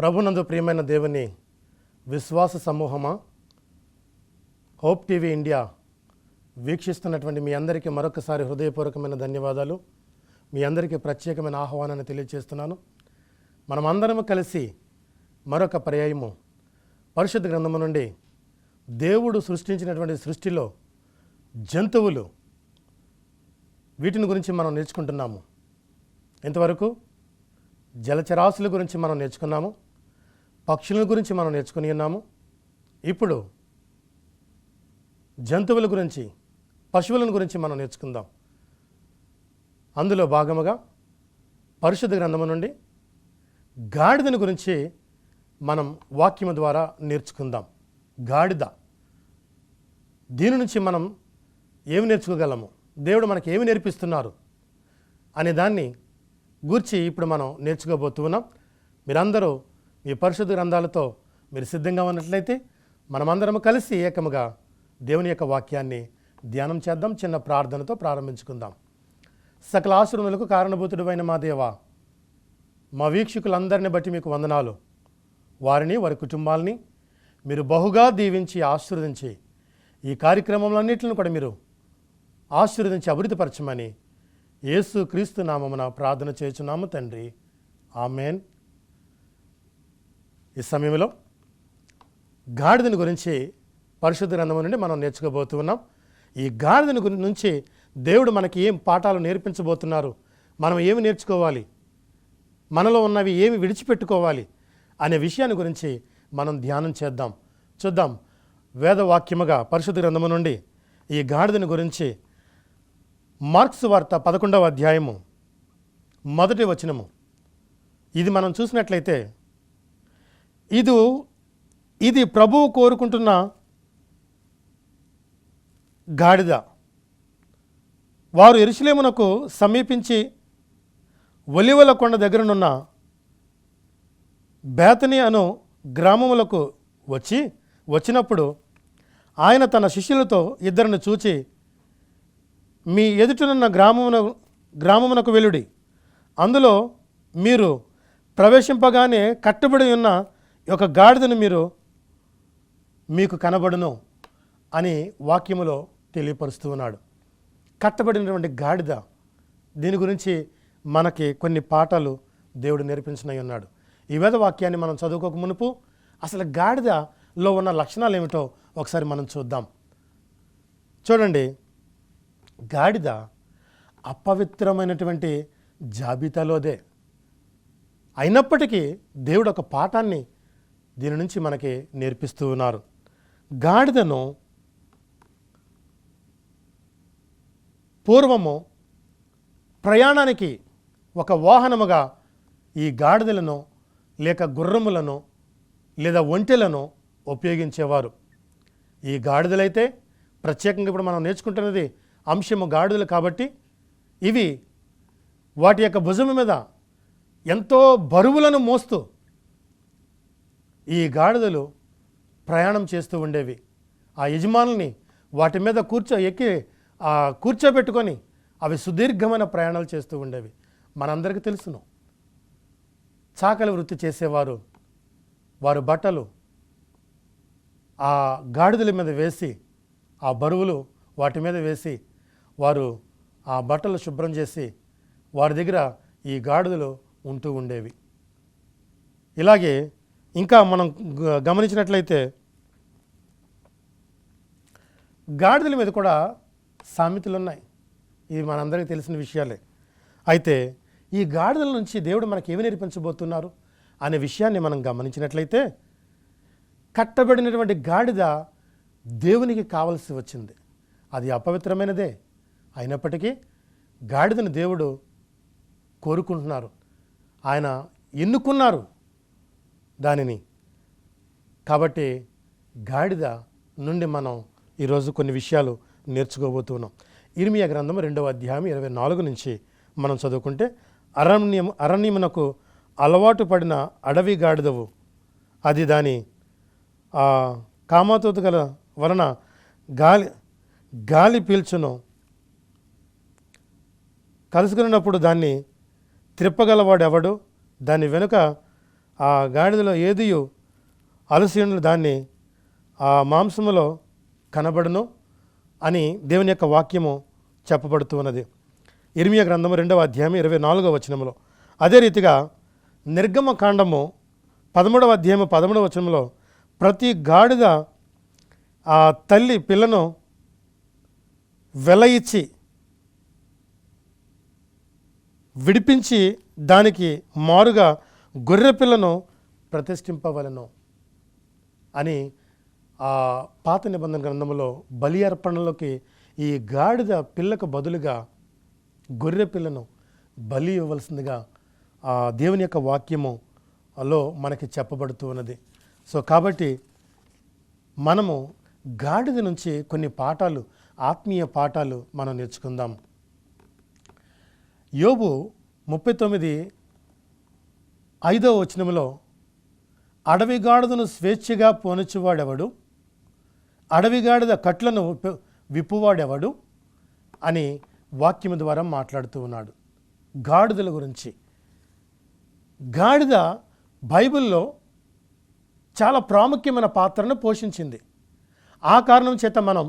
ప్రభునందు ప్రియమైన దేవుని విశ్వాస సమూహమా, హోప్ టీవీ ఇండియా వీక్షిస్తున్నటువంటి మీ అందరికీ మరొకసారి హృదయపూర్వకమైన ధన్యవాదాలు. మీ అందరికీ ప్రత్యేకమైన ఆహ్వానాన్ని తెలియజేస్తున్నాను. మనమందరము కలిసి మరొక పర్యాయము పరిశుద్ధ గ్రంథము నుండి దేవుడు సృష్టించినటువంటి సృష్టిలో జంతువులు వీటిని గురించి మనం నేర్చుకుంటున్నాము. ఇంతవరకు జలచరాశుల గురించి మనం నేర్చుకున్నాము, పక్షుల గురించి మనం నేర్చుకుని ఉన్నాము. ఇప్పుడు జంతువుల గురించి, పశువుల గురించి మనం నేర్చుకుందాం. అందులో భాగముగా పరిశుద్ధ గ్రంథము నుండి గాడిదని గురించి మనం వాక్యము ద్వారా నేర్చుకుందాం. గాడిద, దీని నుంచి మనం ఏమి నేర్చుకోగలము, దేవుడు మనకి ఏమి నేర్పిస్తున్నారు అనే దాన్ని గూర్చి ఇప్పుడు మనం నేర్చుకోబోతున్నాం. మీరందరూ మీ పరిశుద్ధ గ్రంథాలతో మీరు సిద్ధంగా ఉన్నట్లయితే మనమందరం కలిసి ఏకముగా దేవుని యొక్క వాక్యాన్ని ధ్యానం చేద్దాం. చిన్న ప్రార్థనతో ప్రారంభించుకుందాం. సకల ఆశీర్వాదాలకు కారణభూతుడైన మా దేవా, మా వీక్షకులందరిని బట్టి మీకు వందనాలు. వారిని, వారి కుటుంబాలని మీరు బహుగా దీవించి ఆశీర్వదించి ఈ కార్యక్రమంలన్నింటిని కూడా మీరు ఆశీర్వదించి అభివృద్ధిపరచమని యేసు క్రీస్తు నామమున ప్రార్థన చేయుచున్నాము తండ్రి, ఆమెన్. ఈ సమయంలో గాడిదని గురించి పరిశుద్ధ గ్రంథము నుండి మనం నేర్చుకోబోతున్నాం. ఈ గాడిదని నుంచి దేవుడు మనకి ఏం పాఠాలు నేర్పించబోతున్నారు, మనం ఏమి నేర్చుకోవాలి, మనలో ఉన్నవి ఏమి విడిచిపెట్టుకోవాలి అనే విషయాన్ని గురించి మనం ధ్యానం చేద్దాం. చూద్దాం. వేదవాక్యముగా పరిశుద్ధ గ్రంథము నుండి ఈ గాడిదని గురించి మార్క్స్ వార్త 11వ అధ్యాయము 1వ వచనము. ఇది మనం చూసినట్లయితే ఇది ప్రభువు కోరుకుంటున్న గాడిద. వారు యెరూషలేమునకు సమీపించి ఒలీవల కొండ దగ్గరనున్న బేతనీ అను గ్రామములకు వచ్చినప్పుడు ఆయన తన శిష్యులతో ఇద్దరిని చూచి, మీ ఎదుటనున్న గ్రామమునకు వెలుడి, అందులో మీరు ప్రవేశింపగానే కట్టబడి ఉన్న ఒక గాడిదను మీకు కనబడును అని వాక్యములో తెలియపరుస్తూ ఉన్నాడు. కట్టబడినటువంటి గాడిద, దీని గురించి మనకి కొన్ని పాఠాలు దేవుడు నేర్పించనై ఉన్నాడు. ఈ వేద వాక్యాన్ని మనం చదువుకోక మునుపు అసలు గాడిదలో ఉన్న లక్షణాలు ఏమిటో ఒకసారి మనం చూద్దాం. చూడండి, గాడిద అపవిత్రమైనటువంటి జాబితాలోదే. అయినప్పటికీ దేవుడు ఒక పాఠాన్ని దీని నుంచి మనకి నేర్పిస్తూ ఉన్నారు. గాడిదను పూర్వము ప్రయాణానికి ఒక వాహనముగా ఈ గాడిదలను లేక గుర్రములను లేదా ఒంటెలను ఉపయోగించేవారు. ఈ గాడిదలైతే ప్రత్యేకంగా ఇప్పుడు మనం నేర్చుకుంటున్నది అంశము గాడిదలు కాబట్టి ఇవి వాటి యొక్క భుజము మీద ఎంతో బరువులను మోస్తూ ఈ గాడిదలు ప్రయాణం చేస్తూ ఉండేవి. ఆ యజమానుల్ని వాటి మీద కూర్చోబెట్టుకొని అవి సుదీర్ఘమైన ప్రయాణాలు చేస్తూ ఉండేవి. మనందరికీ తెలుసును, చాకలి వృత్తి చేసేవారు వారు బట్టలు ఆ గాడిదల మీద వేసి, ఆ బరువులు వాటి మీద వేసి వారు ఆ బట్టలు శుభ్రం చేసి వారి దగ్గర ఈ గాడిదలు ఉంటూ ఉండేవి. ఇలాగే ఇంకా మనం గమనించినట్లయితే గాడిదల మీద కూడా సామెతలు ఉన్నాయి. ఇవి మనందరికీ తెలిసిన విషయాలే. అయితే ఈ గాడిదల నుంచి దేవుడు మనకి ఏమి నేర్పించబోతున్నారు అనే విషయాన్ని మనం గమనించినట్లయితే, కట్టబడినటువంటి గాడిద దేవునికి కావలసి వచ్చింది. అది అపవిత్రమైనదే. అయినప్పటికీ గాడిదను దేవుడు కోరుకుంటున్నారు, ఆయన ఎన్నుకున్నారు దానిని. కాబట్టి గాడిద నుండి మనం ఈరోజు కొన్ని విషయాలు నేర్చుకోబోతున్నాం. ఇర్మియా గ్రంథం 2వ అధ్యాయం 24 నుంచి మనం చదువుకుంటే, అరణ్యమునకు అలవాటు పడిన అడవి గాడిదవు, అది దాని కామతోత గల వలన గాలి పీల్చును, కలుసుకున్నప్పుడు దాన్ని త్రిప్పగలవాడు ఎవడు, దాని వెనుక ఆ గాడిదలో ఏదియు అలసియుండు దాన్ని ఆ మాంసములో కనబడును అని దేవుని యొక్క వాక్యము చెప్పబడుతూ ఉన్నది. ఇర్మియా గ్రంథము 2వ అధ్యాయం 24వ వచనంలో. అదే రీతిగా నిర్గమకాండము 13వ అధ్యాయం 13వ వచనంలో ప్రతి గాడిద ఆ తల్లి పిల్లను వెల ఇచ్చి విడిపించి దానికి మారుగా గొర్రె పిల్లను ప్రతిష్ఠింపవలెను అని ఆ పాత నిబంధన గ్రంథంలో బలి అర్పణలోకి ఈ గాడిద పిల్లకు బదులుగా గొర్రె పిల్లను బలి ఇవ్వవలసిందిగా ఆ దేవుని యొక్క వాక్యములో మనకి చెప్పబడుతూ ఉన్నది. సో కాబట్టి మనము గాడిద నుంచి కొన్ని పాఠాలు, ఆత్మీయ పాఠాలు మనం నేర్చుకుందాం. యోబు 39:5వ వచనంలో అడవి గాడిదను స్వేచ్ఛగా పోనిచ్చువాడెవడు, అడవి గాడిద కట్లను విప్పువాడెవడు అని వాక్యం ద్వారా మాట్లాడుతూ ఉన్నాడు. గాడిదల గురించి. గాడిద బైబిల్లో చాలా ప్రాముఖ్యమైన పాత్రను పోషించింది. ఆ కారణం చేత మనం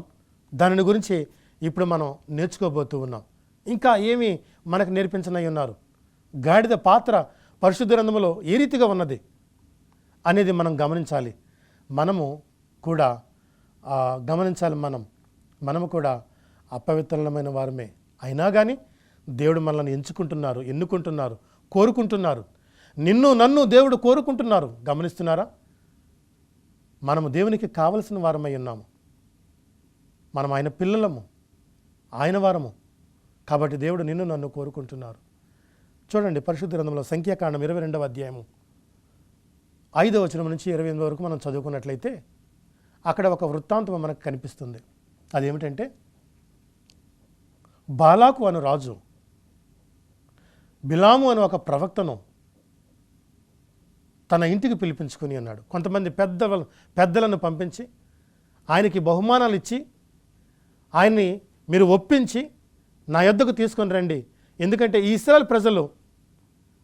దానిని గురించి ఇప్పుడు మనం నేర్చుకోబోతూ ఉన్నాం. ఇంకా ఏమి మనకు నేర్పించనై ఉన్నారు, గాడిద పాత్ర పరిశుద్ధ గ్రంథములో ఏ రీతిగా ఉన్నది అనేది మనం గమనించాలి. మనము కూడా గమనించాలి. మనము కూడా అపవిత్రమైన వారమే అయినా కానీ దేవుడు మనల్ని ఎన్నుకుంటున్నారు, కోరుకుంటున్నారు. నిన్ను నన్ను దేవుడు కోరుకుంటున్నారు. గమనిస్తున్నారా? మనము దేవునికి కావలసిన వారమై ఉన్నాము. మనం ఆయన పిల్లలము, ఆయన వారము. కాబట్టి దేవుడు నిన్ను నన్ను కోరుకుంటున్నారు. చూడండి, పరిశుద్ధ గ్రంథంలో సంఖ్యాకాండం 22వ అధ్యాయము 5వ వచనం నుంచి 28 వరకు మనం చదువుకున్నట్లయితే అక్కడ ఒక వృత్తాంతం మనకు కనిపిస్తుంది. అదేమిటంటే, బాలాకు అను రాజు బిలాము అను ఒక ప్రవక్తను తన ఇంటికి పిలిపించుకుని అన్నాడు. కొంతమంది పెద్దలను పంపించి ఆయనకి బహుమానాలు ఇచ్చి ఆయన్ని మీరు ఒప్పించి నా యొద్దకు తీసుకొని రండి, ఎందుకంటే ఈ ఇశ్రాయేలు ప్రజలు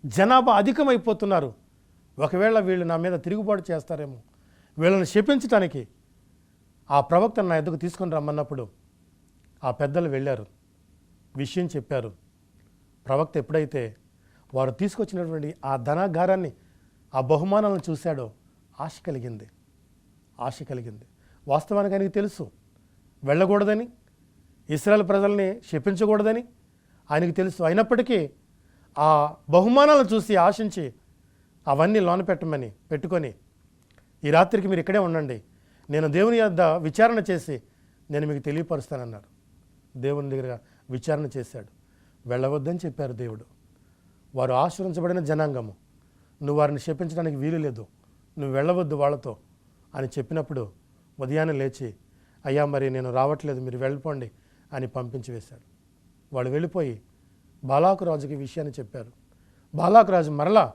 జనాభా అధికమైపోతున్నారు, ఒకవేళ వీళ్ళు నా మీద తిరుగుబాటు చేస్తారేమో, వీళ్ళని శపించటానికి ఆ ప్రవక్తను నా యొద్దకు తీసుకొని రమ్మన్నప్పుడు ఆ పెద్దలు వెళ్ళారు, విషయం చెప్పారు. ప్రవక్త ఎప్పుడైతే వారు తీసుకొచ్చినటువంటి ఆ ధనాగారాన్ని, ఆ బహుమానాలను చూశాడో ఆశ కలిగింది. వాస్తవానికి ఆయనకి తెలుసు వెళ్ళకూడదని, ఇశ్రాయేలు ప్రజల్ని శపించకూడదని ఆయనకి తెలుసు. అయినప్పటికీ ఆ బహుమానాలను చూసి ఆశించి అవన్నీ లోన పెట్టుకొని ఈ రాత్రికి మీరు ఇక్కడే ఉండండి, నేను దేవుని యొద్ద విచారణ చేసి నేను మీకు తెలియపరుస్తానన్నారు. దేవుని దగ్గర విచారణ చేశాడు. వెళ్ళవద్దని చెప్పారు దేవుడు. వారు ఆశ్రయించబడిన జనాంగము, నువ్వు వారిని శపించడానికి వీలు లేదు, నువ్వు వెళ్ళవద్దు వాళ్ళతో అని చెప్పినప్పుడు ఉదయాన్నే లేచి, అయ్యా మరి నేను రావట్లేదు, మీరు వెళ్ళిపోండి అని పంపించి వేశాడు. వాళ్ళు వెళ్ళిపోయి బాలాకు రాజుకి విషయాన్ని చెప్పారు. బాలాకు రాజు మరలా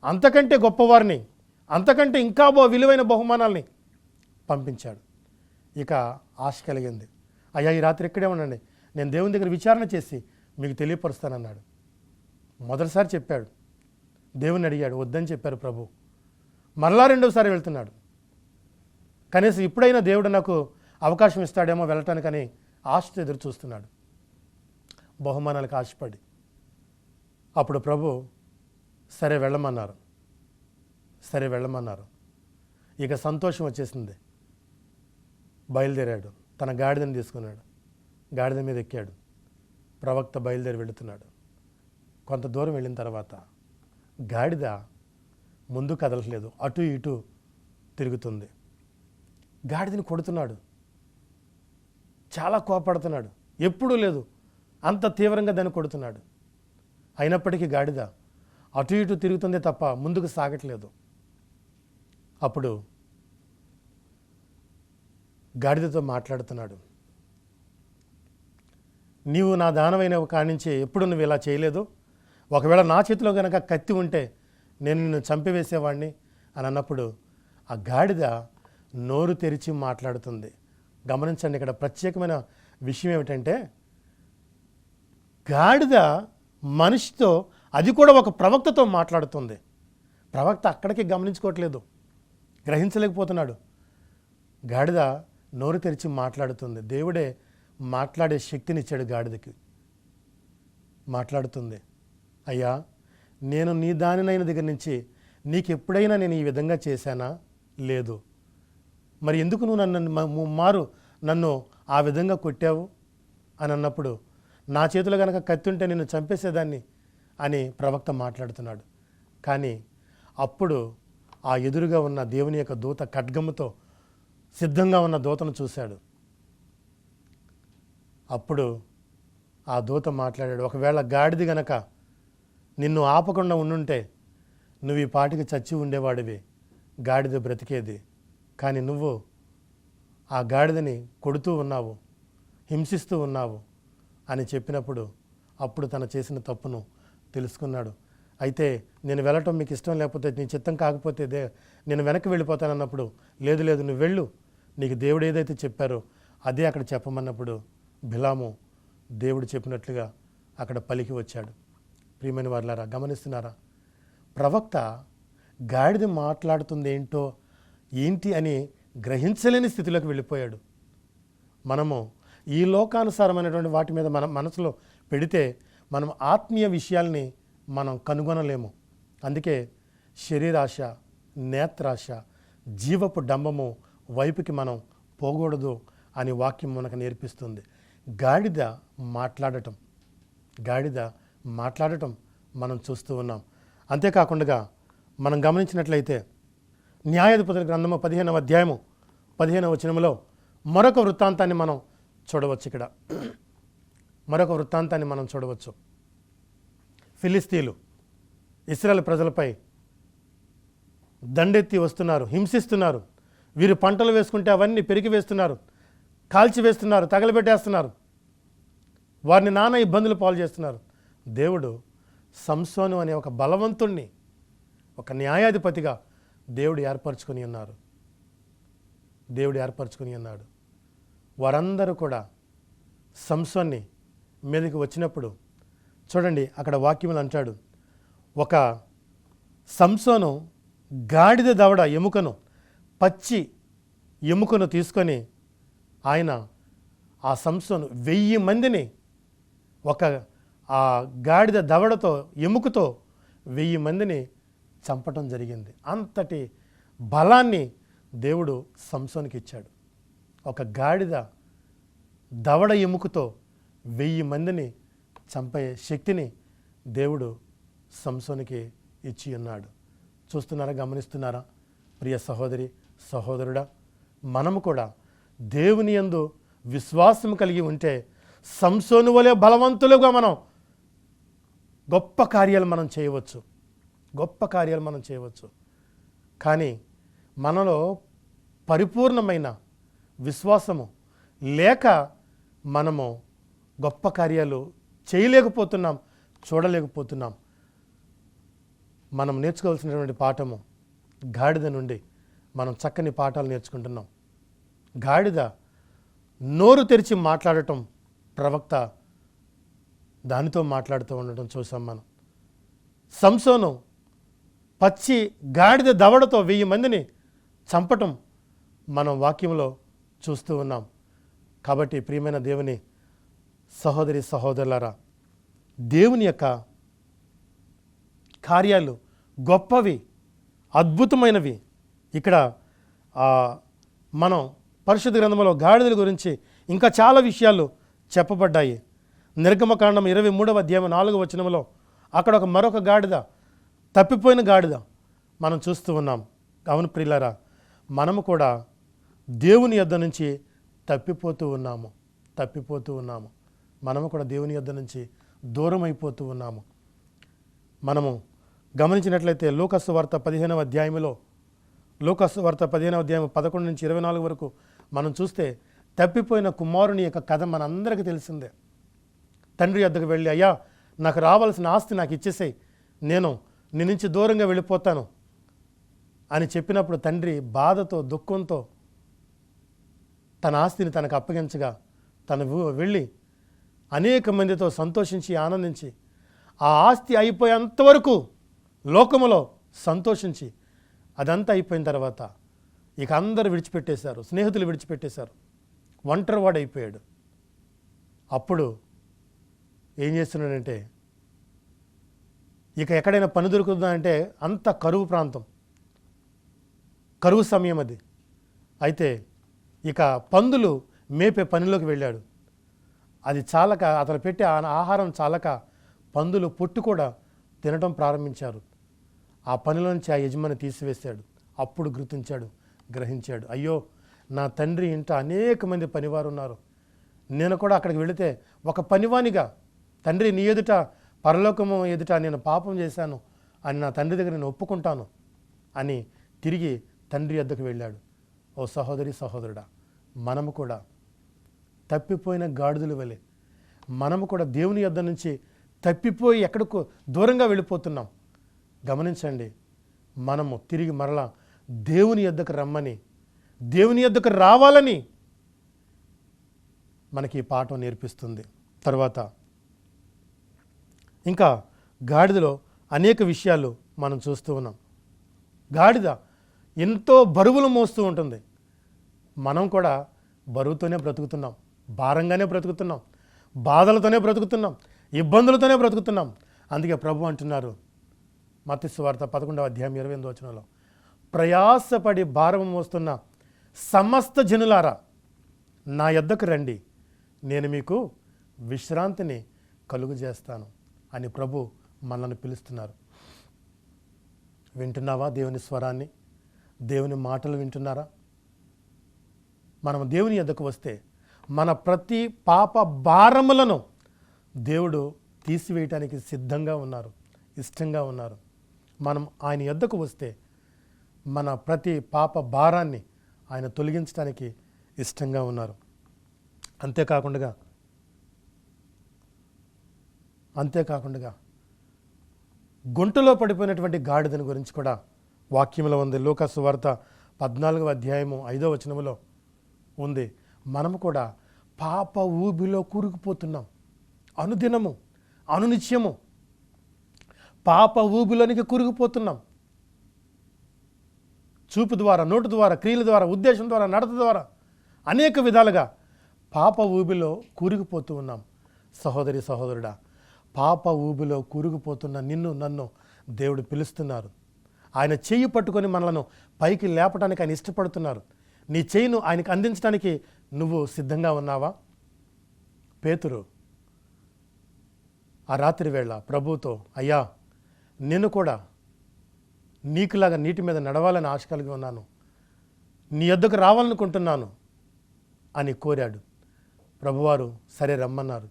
అంతకంటే గొప్పవారిని, అంతకంటే ఇంకా విలువైన బహుమానాల్ని పంపించాడు. ఇక ఆశ కలిగింది. అయ్యా ఈ రాత్రి ఇక్కడే ఉండండి, నేను దేవుని దగ్గర విచారణ చేసి మీకు తెలియపరుస్తానన్నాడు. మొదటిసారి చెప్పాడు, దేవుని అడిగాడు, వద్దని చెప్పారు ప్రభు. మరలా రెండవసారి వెళ్తున్నాడు. కనీసం ఇప్పుడైనా దేవుడు నాకు అవకాశం ఇస్తాడేమో వెళ్ళటానికని ఆశతో ఎదురు చూస్తున్నాడు, బహుమానాలకు ఆశపడి. అప్పుడు ప్రభు సరే వెళ్ళమన్నారు. ఇక సంతోషం వచ్చేసింది. బయలుదేరాడు, తన గాడిదని తీసుకున్నాడు, గాడిద మీద ఎక్కాడు. ప్రవక్త బయలుదేరి వెళుతున్నాడు. కొంత దూరం వెళ్ళిన తర్వాత గాడిద ముందు కదలట్లేదు, అటు ఇటు తిరుగుతుంది. గాడిదని కొడుతున్నాడు, చాలా కోపడుతున్నాడు, ఎప్పుడూ లేదు అంత తీవ్రంగా దాన్ని కొడుతున్నాడు. అయినప్పటికీ గాడిద అటు ఇటు తిరుగుతుందే తప్ప ముందుకు సాగట్లేదు. అప్పుడు గాడిదతో మాట్లాడుతున్నాడు, నీవు నా దానమైన కానించి ఎప్పుడు నువ్వు ఇలా చేయలేదు, ఒకవేళ నా చేతిలో కనుక కత్తి ఉంటే నేను నిన్ను చంపివేసేవాడిని అని అన్నప్పుడు ఆ గాడిద నోరు తెరిచి మాట్లాడుతుంది. గమనించండి, ఇక్కడ ప్రత్యేకమైన విషయం ఏమిటంటే, గాడిద మనిషితో, అది కూడా ఒక ప్రవక్తతో మాట్లాడుతుంది. ప్రవక్త అక్కడికి గమనించుకోవట్లేదు, గ్రహించలేకపోతున్నాడు. గాడిద నోరు తెరిచి మాట్లాడుతుంది. దేవుడే మాట్లాడే శక్తినిచ్చాడు గాడిదకి. మాట్లాడుతుంది, అయ్యా నేను నీ దానినైన దగ్గర నుంచి నీకెప్పుడైనా నేను ఈ విధంగా చేశానా? లేదు. మరి ఎందుకు నువ్వు నన్ను ఆ విధంగా కొట్టావు అని అన్నప్పుడు, నా చేతిలో కనుక కత్తి ఉంటే నిన్ను చంపేసేదాన్ని అని ప్రవక్త మాట్లాడుతున్నాడు. కానీ అప్పుడు ఆ ఎదురుగా ఉన్న దేవుని యొక్క దూత ఖడ్గముతో సిద్ధంగా ఉన్న దూతను చూశాడు. అప్పుడు ఆ దూత మాట్లాడాడు, ఒకవేళ గాడిది గనక నిన్ను ఆపకుండా ఉండుంటే నువ్వు ఈ పాటికి చచ్చి ఉండేవాడివి, గాడిద బ్రతికేది. కానీ నువ్వు ఆ గాడిదని కొడుతూ ఉన్నావు, హింసిస్తూ ఉన్నావు అని చెప్పినప్పుడు అప్పుడు తను చేసిన తప్పును తెలుసుకున్నాడు. అయితే నేను వెళ్ళటం మీకు ఇష్టం లేకపోతే, నీ చిత్తం కాకపోతే నేను వెనక్కి వెళ్ళిపోతానన్నప్పుడు, లేదు లేదు నువ్వు వెళ్ళు, నీకు దేవుడు ఏదైతే చెప్పారో అదే అక్కడ చెప్పమన్నప్పుడు బిలాము దేవుడు చెప్పినట్లుగా అక్కడ పలికి వచ్చాడు. ప్రియమైన వారులారా, గమనిస్తున్నారా? ప్రవక్త గాడిద మాట్లాడుతుంది ఏంటి అని గ్రహించలేని స్థితిలోకి వెళ్ళిపోయాడు. మనము ఈ లోకానుసారమైనటువంటి వాటి మీద మన మనసులో పెడితే మనం ఆత్మీయ విషయాల్ని మనం కనుగొనలేము. అందుకే శరీరాశ, నేత్రాశ, జీవపు డంబము వైపుకి మనం పోకూడదు అని వాక్యం మనకు నేర్పిస్తుంది. గాడిద మాట్లాడటం మనం చూస్తూ ఉన్నాం. అంతేకాకుండా మనం గమనించినట్లయితే న్యాయాధిపతుల గ్రంథము 15వ అధ్యాయము 15వ వచనములో మరొక వృత్తాంతాన్ని మనం చూడవచ్చు. ఇక్కడ మరొక వృత్తాంతాన్ని మనం చూడవచ్చు. ఫిలిస్తీన్లు ఇశ్రాయేలు ప్రజలపై దండెత్తి వస్తున్నారు, హింసిస్తున్నారు. వీరు పంటలు వేసుకుంటే అవన్నీ పెరిగి వేస్తున్నారు, కాల్చివేస్తున్నారు, తగలబెట్టేస్తున్నారు, వారిని నానా ఇబ్బందులు పాలు చేస్తున్నారు. దేవుడు సంసోను అనే ఒక బలవంతుణ్ణి, ఒక న్యాయాధిపతిగా దేవుడు ఏర్పరచుకొని ఉన్నాడు. వారందరూ కూడా సంసోన్ని మీదకి వచ్చినప్పుడు చూడండి, అక్కడ వాక్యములు అంటాడు, ఒక సంసోను గాడిద దవడ ఎముకను, పచ్చి ఎముకను తీసుకొని ఆయన ఆ సంసోను 1000 మందిని ఆ గాడిద దవడతో ఎముకతో 1000 మందిని చంపటం జరిగింది. అంతటి బలాన్ని దేవుడు సంసోనికి ఇచ్చాడు. ఒక గాడిద దవడ ఎముకతో 1000 మందిని చంపే శక్తిని దేవుడు సంసోనికి ఇచ్చి ఉన్నాడు. చూస్తున్నారా, గమనిస్తున్నారా? ప్రియ సహోదరి సహోదరుడా, మనము కూడా దేవుని యందు విశ్వాసం కలిగి ఉంటే సంసోను వలె బలవంతులుగా మనం గొప్ప కార్యాలు మనం చేయవచ్చు. కానీ మనలో పరిపూర్ణమైన విశ్వాసము లేక మనము గొప్ప కార్యాలు చేయలేకపోతున్నాం, చూడలేకపోతున్నాం. మనం నేర్చుకోవాల్సినటువంటి పాఠము గాడిద నుండి మనం చక్కని పాఠాలు నేర్చుకుంటున్నాం. గాడిద నోరు తెరిచి మాట్లాడటం, ప్రవక్త దానితో మాట్లాడుతూ ఉండటం చూసాం మనం. సంసోను పచ్చి గాడిద దవడతో 1000 మందిని చంపటం మనం వాక్యంలో చూస్తూ ఉన్నాం. కాబట్టి ప్రియమైన దేవుని సహోదరి సహోదరులారా, దేవుని యొక్క కార్యాలు గొప్పవి, అద్భుతమైనవి. ఇక్కడ మనం పరిశుద్ధ గ్రంథంలో గాడిదల గురించి ఇంకా చాలా విషయాలు చెప్పబడ్డాయి. నిర్గమకాండం 23వ అధ్యాయం 4వ వచనంలో అక్కడ మరొక గాడిద, తప్పిపోయిన గాడిద మనం చూస్తూ ఉన్నాం. అవును ప్రియులారా, మనము కూడా దేవుని యొద్ద నుంచి తప్పిపోతూ ఉన్నాము. మనము కూడా దేవుని యొద్ద నుంచి దూరం అయిపోతూ ఉన్నాము. మనము గమనించినట్లయితే లూకాసు వార్త 15వ అధ్యాయంలో, లూకాసు వార్త 15వ అధ్యాయం 11 నుంచి 24 వరకు మనం చూస్తే తప్పిపోయిన కుమారుని యొక్క కథ మనందరికీ తెలిసిందే. తండ్రి యొద్దకు వెళ్ళి, అయ్యా నాకు రావాల్సిన ఆస్తి నాకు ఇచ్చేసేయి, నేను నీ నుంచి దూరంగా వెళ్ళిపోతాను అని చెప్పినప్పుడు తండ్రి బాధతో దుఃఖంతో తన ఆస్తిని తనకు అప్పగించగా తను వెళ్ళి అనేక మందితో సంతోషించి ఆనందించి ఆ ఆస్తి అయిపోయేంతవరకు లోకములో సంతోషించి అదంతా అయిపోయిన తర్వాత ఇక అందరూ విడిచిపెట్టేశారు, స్నేహితులు విడిచిపెట్టేశారు, ఒంటరివాడు అయిపోయాడు. అప్పుడు ఏం చేస్తున్నాడంటే, ఇక ఎక్కడైనా పని దొరుకుతుందా అంటే అంత కరువు ప్రాంతం, కరువు సమయం అది. అయితే ఇక పందులు మేపే పనిలోకి వెళ్ళాడు. అది చాలక, అతను పెట్టే ఆహారం చాలక పందులు పొట్టు కూడా తినడం ప్రారంభించారు. ఆ పనిలో నుంచి ఆ యజమాని తీసివేశాడు. అప్పుడు గ్రహించాడు, అయ్యో, నా తండ్రి ఇంట అనేక మంది పనివారు ఉన్నారు, నేను కూడా అక్కడికి వెళితే ఒక పనివానిగా, తండ్రి నీ ఎదుట, పరలోకము ఎదుట నేను పాపం చేశాను అని నా తండ్రి దగ్గర నేను ఒప్పుకుంటాను అని తిరిగి తండ్రి వద్దకు వెళ్ళాడు. ఓ సహోదరి సహోదరుడా, మనము కూడా తప్పిపోయిన గాడిదల వలె మనము కూడా దేవుని యొద్ద నుంచి తప్పిపోయి ఎక్కడికో దూరంగా వెళ్ళిపోతున్నాం. గమనించండి, మనము తిరిగి మరలా దేవుని యొద్దకు రమ్మని, దేవుని యొద్దకు రావాలని మనకి ఈ పాఠం నేర్పిస్తుంది. తర్వాత ఇంకా గాడిదలో అనేక విషయాలు మనం చూస్తూ ఉన్నాం. గాడిద ఎంతో బరువులు మోస్తూ ఉంటుంది. మనం కూడా బరువుతోనే బ్రతుకుతున్నాం, భారంగానే బ్రతుకుతున్నాం, బాధలతోనే బ్రతుకుతున్నాం, ఇబ్బందులతోనే బ్రతుకుతున్నాం. అందుకే ప్రభు అంటున్నారు మత్తయి సువార్త 11వ అధ్యాయం 28వ వచనంలో, ప్రయాసపడి భారం మోస్తున్న సమస్త జనులారా నా యొద్దకు రండి, నేను మీకు విశ్రాంతిని కలుగు చేస్తాను అని ప్రభు మనల్ని పిలుస్తున్నారు. వింటున్నావా దేవుని స్వరాన్ని? దేవుని మాటలు వింటున్నారా? మనం దేవుని యొద్దకు వస్తే మన ప్రతి పాప భారములను దేవుడు తీసివేయటానికి సిద్ధంగా ఉన్నారు, ఇష్టంగా ఉన్నారు. మనం ఆయన యొద్దకు వస్తే మన ప్రతి పాప భారాన్ని ఆయన తొలగించడానికి ఇష్టంగా ఉన్నారు. అంతేకాకుండా గుంటలో పడిపోయినటువంటి గాడిదని గురించి కూడా వాక్యంలో ఉంది. లూకా సువార్త 14వ అధ్యాయము 5వ వచనములో ఉంది. మనము కూడా పాప ఊబిలో కూరుకుపోతున్నాం. అనుదినము, అనునిత్యము పాప ఊబిలోనికి కూరుకుపోతున్నాం. చూపు ద్వారా, నోటు ద్వారా, క్రియల ద్వారా, ఉద్దేశం ద్వారా, నడత ద్వారా అనేక విధాలుగా పాప ఊబిలో కూరుకుపోతూ ఉన్నాం. సహోదరి సహోదరుడా, పాప ఊబిలో కూరుకుపోతున్న నిన్ను నన్ను దేవుడు పిలుస్తున్నారు. ఆయన చెయ్యి పట్టుకొని మనలను పైకి లేపడానికి ఆయన ఇష్టపడుతున్నారు. నీ చెయ్యిను ఆయనకు అందించడానికి నువ్వు సిద్ధంగా ఉన్నావా? పేతురు ఆ రాత్రి వేళ ప్రభువుతో, అయ్యా, నేను కూడా నీకులాగా నీటి మీద నడవాలని ఆశ కలిగి ఉన్నాను, నీ యొద్దకు రావాలనుకుంటున్నాను అని కోరాడు. ప్రభువారు సరే రమ్మన్నారు.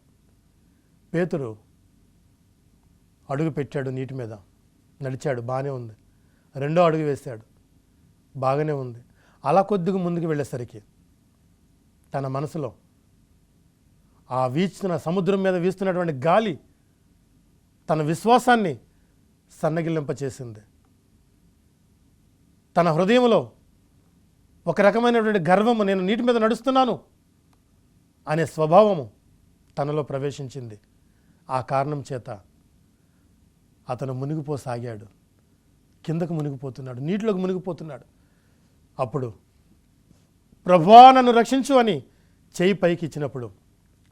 పేతురు అడుగు పెట్టాడు, నీటి మీద నడిచాడు, బాగానే ఉంది. రెండో అడుగు వేశాడు, బాగానే ఉంది. అలా కొద్దిగా ముందుకు వెళ్ళేసరికి తన మనసులో ఆ సముద్రం మీద వీస్తున్నటువంటి గాలి తన విశ్వాసాన్ని సన్నగిల్లింపచేసింది. తన హృదయంలో ఒక రకమైనటువంటి గర్వము, నేను నీటి మీద నడుస్తున్నాను అనే స్వభావము తనలో ప్రవేశించింది. ఆ కారణం చేత అతను మునిగిపోసాగాడు, కిందకు మునిగిపోతున్నాడు, నీటిలోకి మునిగిపోతున్నాడు. అప్పుడు ప్రభువా నన్ను రక్షించు అని చెయ్యి పైకి ఇచ్చినప్పుడు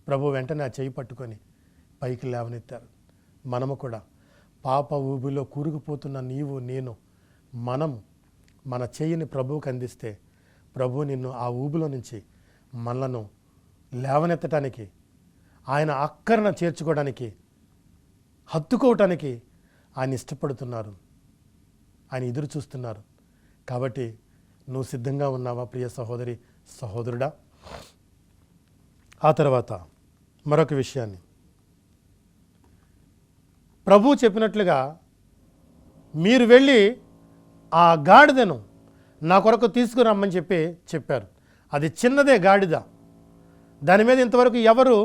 ప్రభు వెంటనే ఆ చెయ్యి పట్టుకొని పైకి లేవనెత్తారు. మనము కూడా పాప ఊబిలో కూరుకుపోతున్న నీవు నేను మనము మన చెయ్యిని ప్రభువుకి అందిస్తే ప్రభు నిన్ను ఆ ఊబిలో నుంచి మనలను లేవనెత్తడానికి, ఆయన అక్కరణ చేర్చుకోవడానికి, హత్తుకోవటానికి ఆయన ఇష్టపడుతున్నారు, ఆయన ఎదురు చూస్తున్నారు. కాబట్టి నువ్వు సిద్ధంగా ఉన్నావా ప్రియ సహోదరి సహోదరుడా? ఆ తర్వాత మరొక విషయాన్ని ప్రభు చెప్పినట్లుగా మీరు వెళ్ళి ఆ గాడిదను నా కొరకు తీసుకురమ్మని చెప్పారు. అది చిన్నదే గాడిద, దాని మీద ఇంతవరకు ఎవరు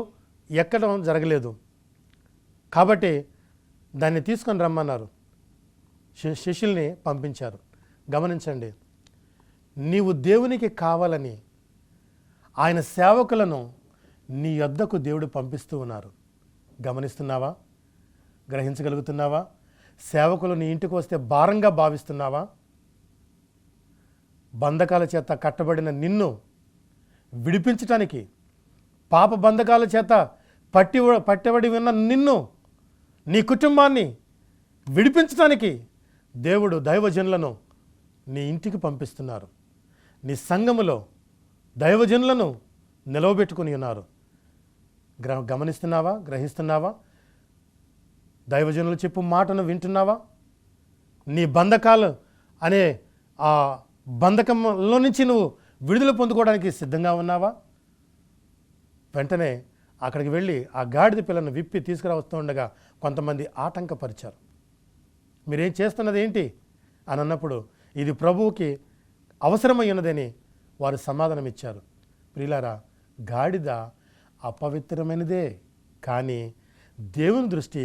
ఎక్కడం జరగలేదు. కాబట్టి దాన్ని తీసుకొని రమ్మన్నారు, శిష్యుల్ని పంపించారు. గమనించండి, నీవు దేవునికి కావాలని ఆయన సేవకులను నీ యొద్దకు దేవుడు పంపిస్తూ ఉన్నారు. గమనిస్తున్నావా? గ్రహించగలుగుతున్నావా? సేవకులు నీ ఇంటికి వస్తే భారంగా భావిస్తున్నావా? బంధకాల చేత కట్టబడిన నిన్ను విడిపించటానికి, పాప బంధకాల చేత పట్టబడి ఉన్న నిన్ను, నీ కుటుంబాన్ని విడిపించటానికి దేవుడు దైవజనులను నీ ఇంటికి పంపిస్తున్నారు. నీ సంఘములో దైవజనులను నిలవబెట్టుకుని ఉన్నారు. గమనిస్తున్నావా? గ్రహిస్తున్నావా? దైవజనులు చెప్పు మాటను వింటున్నావా? నీ బంధకాలు అనే ఆ బంధకంలో నుంచి నువ్వు విడుదల పొందుకోవడానికి సిద్ధంగా ఉన్నావా? వెంటనే అక్కడికి వెళ్ళి ఆ గాడిద పిల్లను విప్పి తీసుకురావస్తూ ఉండగా కొంతమంది ఆటంకపరిచారు. మీరేం చేస్తున్నది ఏంటి అని అన్నప్పుడు ఇది ప్రభువుకి అవసరమై ఉన్నదని వారు సమాధానం ఇచ్చారు. ప్రియులారా, గాడిద అపవిత్రమైనదే, కానీ దేవుని దృష్టి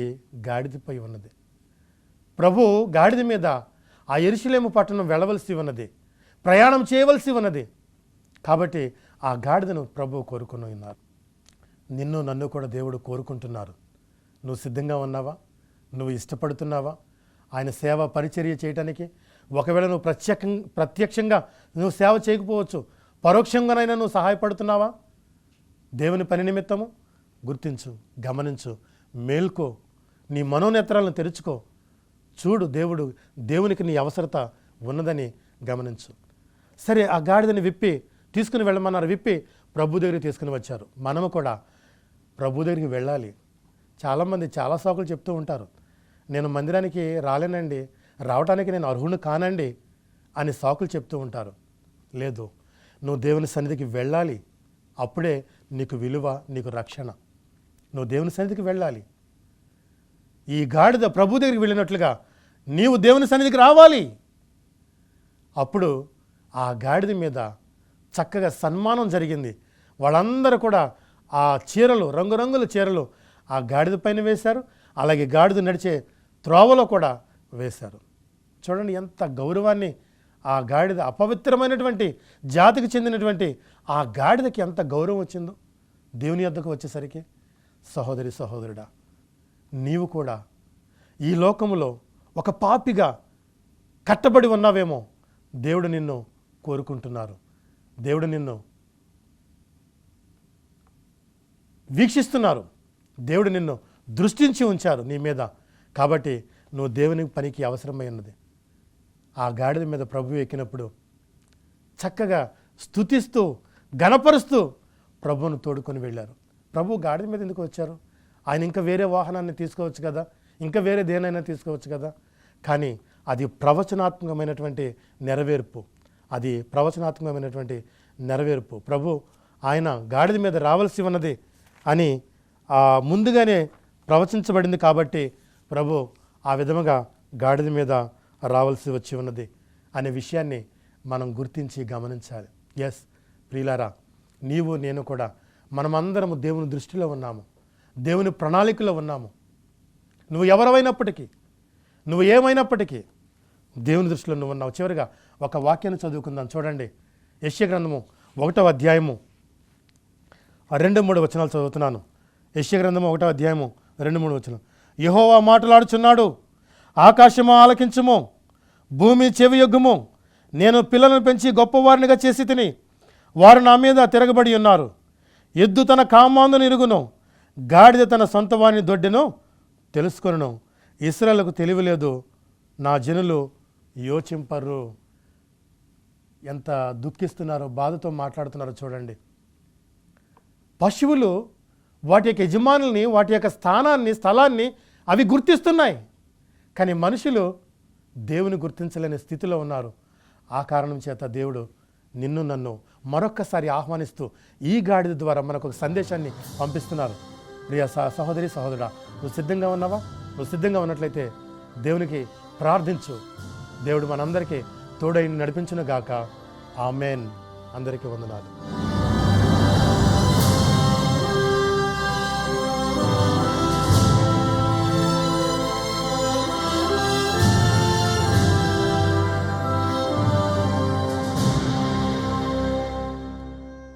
గాడిదపై ఉన్నది. ప్రభు గాడిద మీద ఆ యెరూషలేము పట్టణం వెళ్ళవలసి ఉన్నది, ప్రయాణం చేయవలసి ఉన్నది. కాబట్టి ఆ గాడిదను ప్రభువు కోరుకుని ఉన్నారు. నిన్ను నన్ను కూడా దేవుడు కోరుకుంటున్నారు. నువ్వు సిద్ధంగా ఉన్నావా? నువ్వు ఇష్టపడుతున్నావా ఆయన సేవ పరిచర్య చేయటానికి? ఒకవేళ నువ్వు ప్రత్యక్షంగా నువ్వు సేవ చేయకపోవచ్చు, పరోక్షంగానైనా నువ్వు సహాయపడుతున్నావా? దేవుని పని నిమిత్తము గుర్తించు, గమనించు, మేల్కో, నీ మనోనేత్రాలను తెరుచుకో, చూడు దేవునికి నీ అవసరత ఉన్నదని గమనించు. సరే, ఆ గాడిదని విప్పి తీసుకుని వెళ్ళమన్నారు. విప్పి ప్రభు దగ్గరికి తీసుకుని వచ్చారు. మనము కూడా ప్రభు దగ్గరికి వెళ్ళాలి. చాలామంది చాలా సాకులు చెప్తూ ఉంటారు. నేను మందిరానికి రాలేనండి, రావడానికి నేను అర్హుడు కానండి అని సాకులు చెప్తూ ఉంటారు. లేదు, నువ్వు దేవుని సన్నిధికి వెళ్ళాలి. అప్పుడే నీకు విలువ, నీకు రక్షణ. నువ్వు దేవుని సన్నిధికి వెళ్ళాలి. ఈ గాడిద ప్రభు దగ్గరికి వెళ్ళినట్లుగా నీవు దేవుని సన్నిధికి రావాలి. అప్పుడు ఆ గాడిద మీద చక్కగా సన్మానం జరిగింది. వాళ్ళందరూ కూడా ఆ చీరలు, రంగురంగుల చీరలు ఆ గాడిద పైన వేశారు. అలాగే గాడిద నడిచే త్రోవలో కూడా వేశారు. చూడండి ఎంత గౌరవాన్ని ఆ గాడిద, అపవిత్రమైనటువంటి జాతికి చెందినటువంటి ఆ గాడిదకి ఎంత గౌరవం వచ్చిందో దేవుని యొద్దకు వచ్చేసరికి. సహోదరి, సహోదరుడా, నీవు కూడా ఈ లోకములో ఒక పాపిగా కట్టబడి ఉన్నావేమో. దేవుడు నిన్ను కోరుకుంటున్నారు. దేవుడు నిన్ను వీక్షిస్తున్నారు. దేవుడు నిన్ను దృష్టించి ఉంచారు నీ మీద. కాబట్టి నువ్వు దేవుని పనికి అవసరమై ఉన్నది. ఆ గాడిద మీద ప్రభు ఎక్కినప్పుడు చక్కగా స్తుతిస్తూ, గణపరుస్తూ ప్రభువును తోడుకొని వెళ్ళారు. ప్రభు గాడిద మీద ఎందుకు వచ్చారు? ఆయన ఇంకా వేరే వాహనాన్ని తీసుకోవచ్చు కదా, ఇంకా వేరే దేనైనా తీసుకోవచ్చు కదా. కానీ అది ప్రవచనాత్మకమైనటువంటి నెరవేర్పు. అది ప్రవచనాత్మకమైనటువంటి నెరవేర్పు. ప్రభు ఆయన గాడిద మీద రావాల్సి ఉన్నది అని ముందుగానే ప్రవచించబడింది. కాబట్టి ప్రభు ఆ విధముగా గాడిద మీద రావాల్సి వచ్చి ఉన్నది అనే విషయాన్ని మనం గుర్తించి గమనించాలి. ఎస్ ప్రియులారా, నీవు నేను కూడా మనమందరము దేవుని దృష్టిలో ఉన్నాము, దేవుని ప్రణాళికలో ఉన్నాము. నువ్వు ఎవరైనప్పటికీ, నువ్వు ఏమైనప్పటికీ దేవుని దృష్టిలో నువ్వు ఉన్నావు. చివరిగా ఒక వాక్యాన్ని చదువుకుందాం. చూడండి, యెషయా గ్రంథము 1వ అధ్యాయము 2-3 వచనాలు చదువుతున్నాను. యెషయా గ్రంథము 1వ అధ్యాయము 2-3 వచనం. యెహోవా మాట్లాడుచున్నాడు, ఆకాశము ఆలకించుము, భూమి చెవియొగ్గుము. నేను పిల్లలను పెంచి గొప్పవారినిగా చేసి తిని, వారు నా మీద తిరగబడి ఉన్నారు. ఎద్దు తన కామాందును ఇరుగును, గాడిద తన సొంత వారిని దొడ్డెను తెలుసుకొనును. ఇశ్రాయేలుకు తెలివి లేదు, నా జనులు యోచింపరు. ఎంత దుఃఖిస్తున్నారో, బాధతో మాట్లాడుతున్నారో చూడండి. పశువులు వాటి యొక్క యజమానుల్ని, వాటి యొక్క స్థలాన్ని అవి గుర్తిస్తున్నాయి. కానీ మనుషులు దేవుని గుర్తించలేని స్థితిలో ఉన్నారు. ఆ కారణం చేత దేవుడు నిన్ను నన్ను మరొక్కసారి ఆహ్వానిస్తూ ఈ గాడిద ద్వారా మనకు ఒక సందేశాన్ని పంపిస్తున్నారు. ప్రియ సహోదరి, సహోదరుడా, నువ్వు సిద్ధంగా ఉన్నావా? నువ్వు సిద్ధంగా ఉన్నట్లయితే దేవునికి ప్రార్థించు. దేవుడు మనందరికీ తోడై నడిపించును గాక. ఆమేన్. అందరికీ వందనాలు.